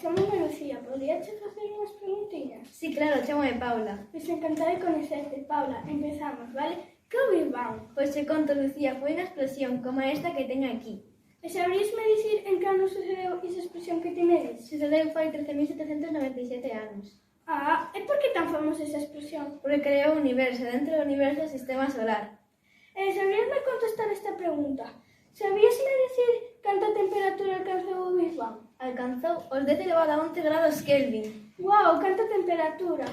chámame Lucía, podríache facer unhas preguntiñas? Sí, claro, chámame Paula. Pois encantada de conhecerte, Paula. Empezamos, vale? Que o Big Bang? Pois te conto, Lucía, foi unha explosión como esta que teño aquí. E sabríasme dicir en que ano sucedeu esa explosión que tenedes? Sucedeu fai 13.797 anos. Ah, e por que tan famosa esa explosión? Porque creou o universo, dentro do universo o sistema solar. Sabríasme contestar esta pregunta? Sabíasme dicir canta temperatura alcanzou o Big Bang? Alcanzou os 10 elevado a 11 grados Kelvin. Guau, canta temperatura!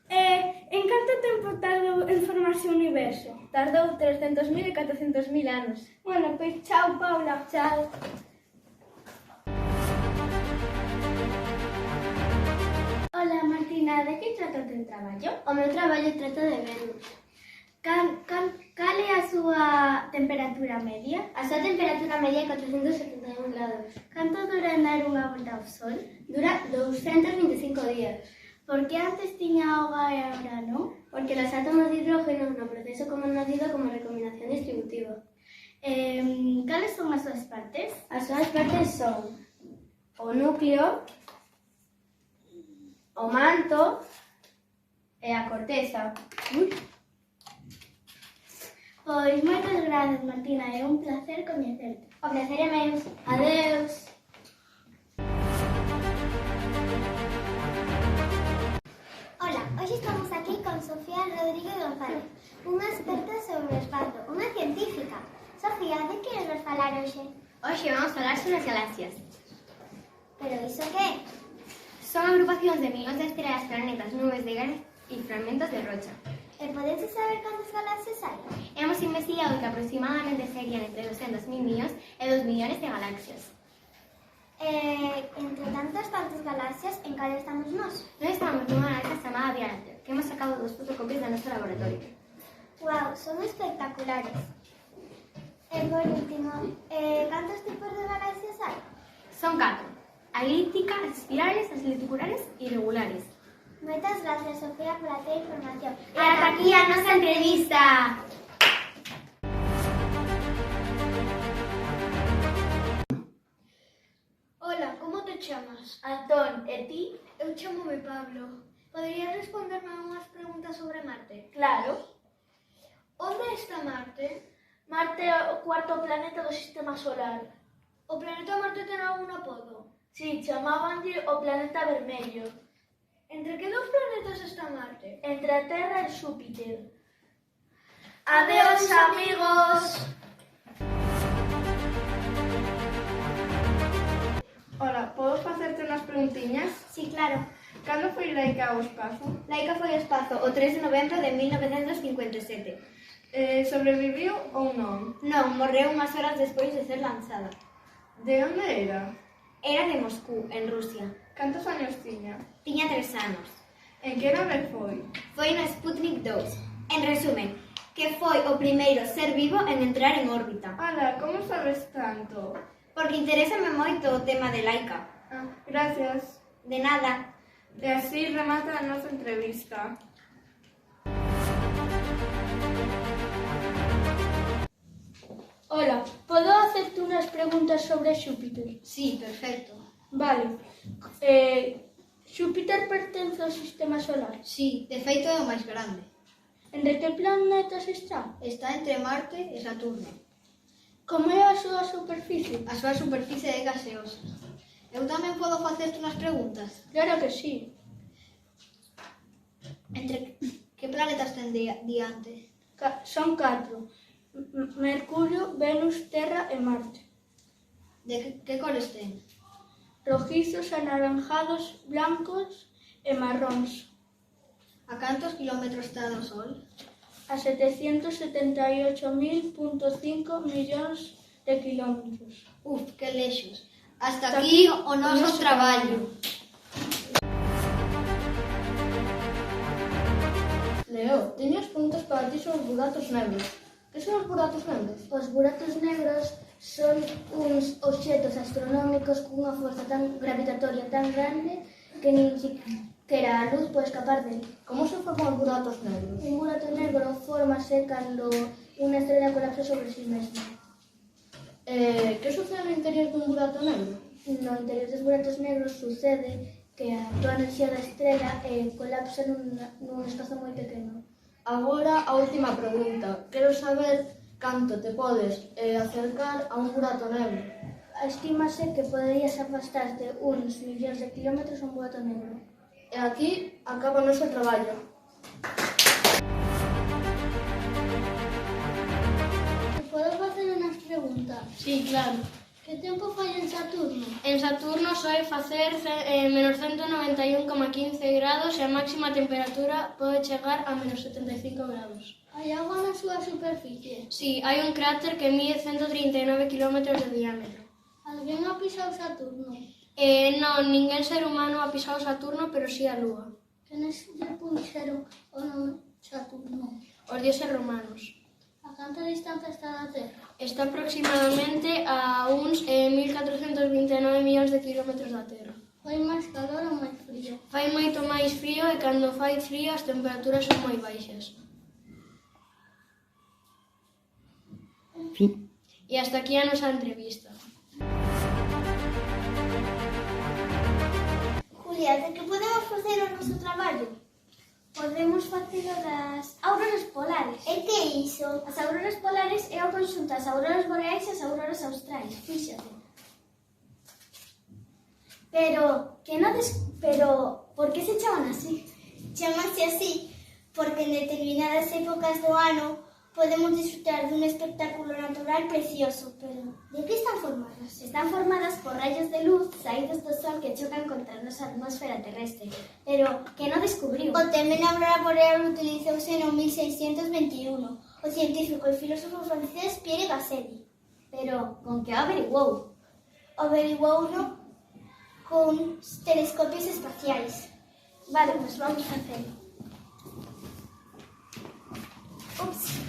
En canto tempo tardou en formarse o universo? Tardou 300.000 e 400.000 anos. Bueno, pois chao, Paula. Chao. Hola, Martina, de que trata o teu traballo? O meu traballo trata de Venus. Cal é a súa temperatura media? A súa temperatura media é 471 grados. Canto dura en dar unha volta ao Sol? Dura 225 días. Por que antes tiña auga e agora non? Porque los átomos de hidrógeno no proceso conocido como recombinación distributiva. Cales son as súas partes? As súas partes son o núcleo, o manto e a corteza. Pois moitas grazas, Martina, é un placer coñecerte. O placer é meu. Adeus. Hola, hoxe estamos aquí con Sofía Rodríguez González, unha experta sobre o espazo, unha científica. Sofía, de que nos falar hoxe? Hoxe vamos falar sobre as galaxias. Pero iso que? Son agrupacións de millóns de estrelas, planetas, nubes de gas e fragmentos de rocha. E podedes saber cantas galaxias hai? Hemos investigado que aproximadamente serían entre 200.000 millóns e 2 millóns de galaxias. Entre tantas galaxias, en cal estamos nós? Nós estamos nunha galaxia chamada Vía Láctea, que hemos sacado 2 fotocopias do noso laboratorio. Uau, son espectaculares. E por último, cantos tipos de galaxias hai? Son 4. A elíptica, as espirales, as lenticulares e irregulares. Moitas gracias, Sofía, por a tua información. E ata aquí a nosa entrevista! Hola, como te chamas? Antón, e ti? Eu chamome Pablo. Poderías responderme unhas preguntas sobre Marte? Claro. Onde está Marte? Marte é o cuarto planeta do sistema solar. O planeta Marte ten algún apodo? Si, chamabanlle o planeta vermello. Entre que dous planetas está Marte? Entre a Terra e Xúpiter. Adeus, amigos! Hola, podo facerte unhas preguntiñas? Sí, claro. Cando foi Laika ao espazo? Laika foi ao espazo o 3 de novembro de 1957. Sobreviviu ou non? Non, morreu unhas horas despois de ser lanzada. De onde era? Era de Moscú, en Rusia. Cantos anos tiña? Tiña 3 anos. En que nave foi? Foi no Sputnik 2. En resumen, que foi o primeiro ser vivo en entrar en órbita. Ala, como sabes tanto? Porque interésame moito o tema de Laika. Gracias. De nada. E así remata a nosa entrevista. Hola, podo hacerte unhas preguntas sobre Xúpiter? Sí, perfecto. Vale. Xúpiter pertence ao sistema solar. Sí, de feito é o máis grande. Entre que planetas está? Está entre Marte e Saturno. Como é a súa superficie? A súa superficie é gaseosa. Eu tamén podo facerte unhas preguntas. Claro que sí. Entre que planetas ten diante? Son 4. Mercurio, Venus, Terra e Marte. De que cores ten? Rojizos, anaranjados, blancos e marróns. A cantos kilómetros está do Sol? A 778.000.5 millóns de kilómetros. Uf, que lexos. Hasta aquí o noso traballo. Leo, teño as preguntas para ti sobre os buratos negros. Que son os buratos negros? Os buratos negros son uns obxetos astronómicos cunha forza tan gravitatoria tan grande que nin siquiera a luz pode escapar dele. Como se forman os buratos negros? Un burato negro formase cando unha estrela colapsa sobre si mesma. Que sucede no interior dun burato negro? no interior dos buratos negros sucede que a toda a enerxía da estrela colapsa nun espazo moi pequeno. Agora a última pregunta. Quero saber canto te podes acercar a un burato negro. Estímase que poderías afastarte uns millóns de kilómetros a un burato negro. E aquí acaba o noso traballo. Podo facer unhas preguntas? Sí, claro. Que tempo fai en Saturno? En Saturno soe facer menos 191,15 grados e a máxima temperatura pode chegar a menos 75 grados. Hai agua na súa superficie? Sí, hai un cráter que mide 139 km de diámetro. Alguén ha pisado Saturno? Non, ninguén ser humano ha pisado Saturno, pero sí a Lúa. Quenes lle puxeron o nome Saturno? Os dioses romanos. A canta distancia está da Terra? Está aproximadamente a uns 1.429 millóns de kilómetros da Terra. Fai máis calor ou máis frío? Fai moito máis frío e cando fai frío as temperaturas son moi baixas. Fin. E hasta aquí a nosa entrevista. Julia, de que podemos facer o noso traballo? Podemos facelo das auroras polares. E que é iso? As auroras polares é o conxunto das auroras boreais e as auroras austrais, fíxate. Pero, por que se chaman así? Chámase así porque en determinadas épocas do ano podemos disfrutar dun espectáculo natural precioso, pero de que están formadas? Están formadas por rayos de luz saídos do sol que chocan contra a nosa atmosfera terrestre, pero que non descubriu. O termo aurora boreal utilizouse no 1621. O científico e filósofo francés Pierre Gassendi. Pero, con que o averiguou? Averiguouno con telescopios espaciais. Vale, pois vamos a facelo. Ups.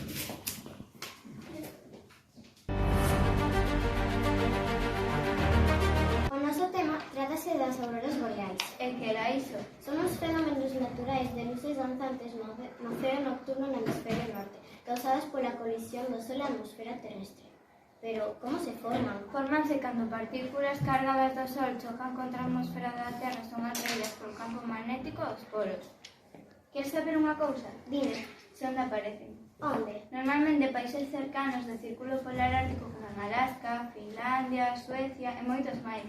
O noso tema trátase das auroras boreais. E que era iso? Son os fenómenos naturais de luces danzantes no ceo nocturno no hemisferio norte, causadas pola colisión do Sol e a atmosfera terrestre. Pero, como se forman? Fórmanse cando partículas cargadas do Sol chocan contra a atmosfera da Terra e son atraídas polo campo magnético dos polos. Queres saber unha cousa? Dime, Se onde aparecen? onde? Normalmente países cercanos do Círculo Polar Ártico como Alaska, Finlandia, Suecia e moitos máis.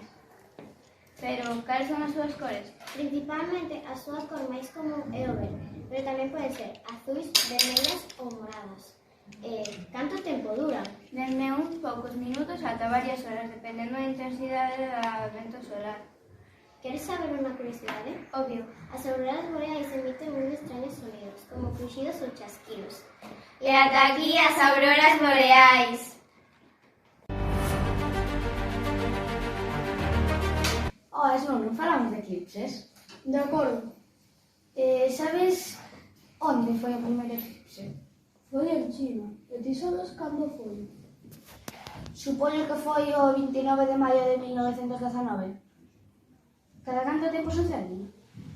Pero, cales son as súas cores? Principalmente a súa cor máis común é o verde, pero tamén poden ser azuis, vermellas ou moradas. Canto tempo duran? Dende uns poucos minutos ata varias horas, dependendo da intensidade do vento solar. Queres saber unha curiosidade? Obvio. As auroras boreais emiten moi extraños sonidos, como cruxidos ou chasquidos. E ata aquí as auroras boreais. Oh, eso non falamos de eclipses. De acordo. Sabes onde foi o primeiro eclipse? Foi en China. E ti sabes cando foi? Supoño que foi o 29 de maio de 1919. Cada canto tempo sucede?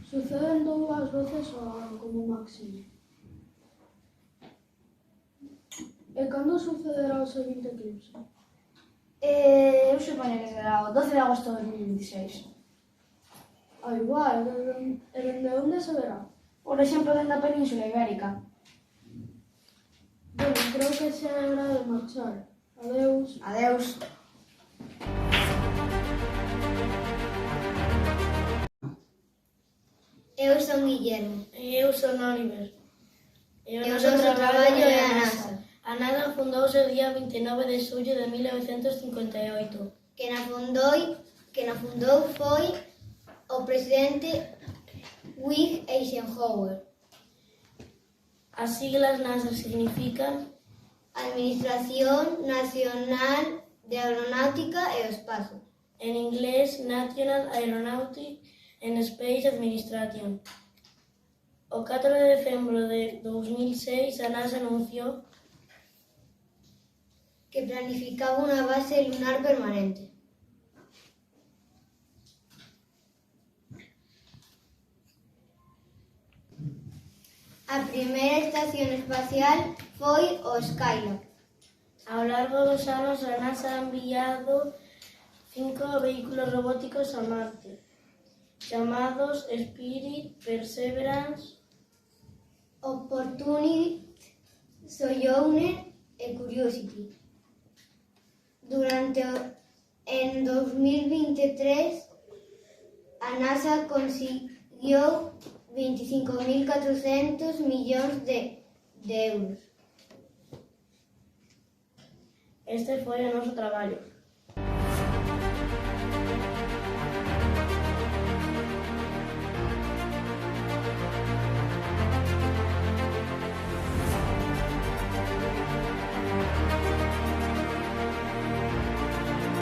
Suceden 2 veces ao ano como máximo. E cando sucederá o seguinte eclipse? Eu supoño que será o 12 de agosto de 2026. Igual, e dende onde se verá? Por exemplo, dentro da Península Ibérica. Bueno, creo que xa é hora de marchar. Adeus. Adeus. Eu son Guillermo. E eu son Oliver. E o noso traballo é a NASA. A NASA fundouse o día 29 de xullo de 1958. Quen a fundou foi o presidente Dwight Eisenhower. As siglas NASA significan Administración Nacional de Aeronáutica e o Espazo. en inglés National Aeronautic and Space Administration. O 4 de decembro de 2006 a NASA anunciou Que planificaba unha base lunar permanente. A primeira estación espacial foi o Skylab. Ao largo dos anos a NASA ha enviado 5 vehículos robóticos a Marte, chamados Spirit, Perseverance, Opportunity, Sojourner e Curiosity. En 2023, a NASA consiguió 25.400 millones de euros. Este foi o noso traballo.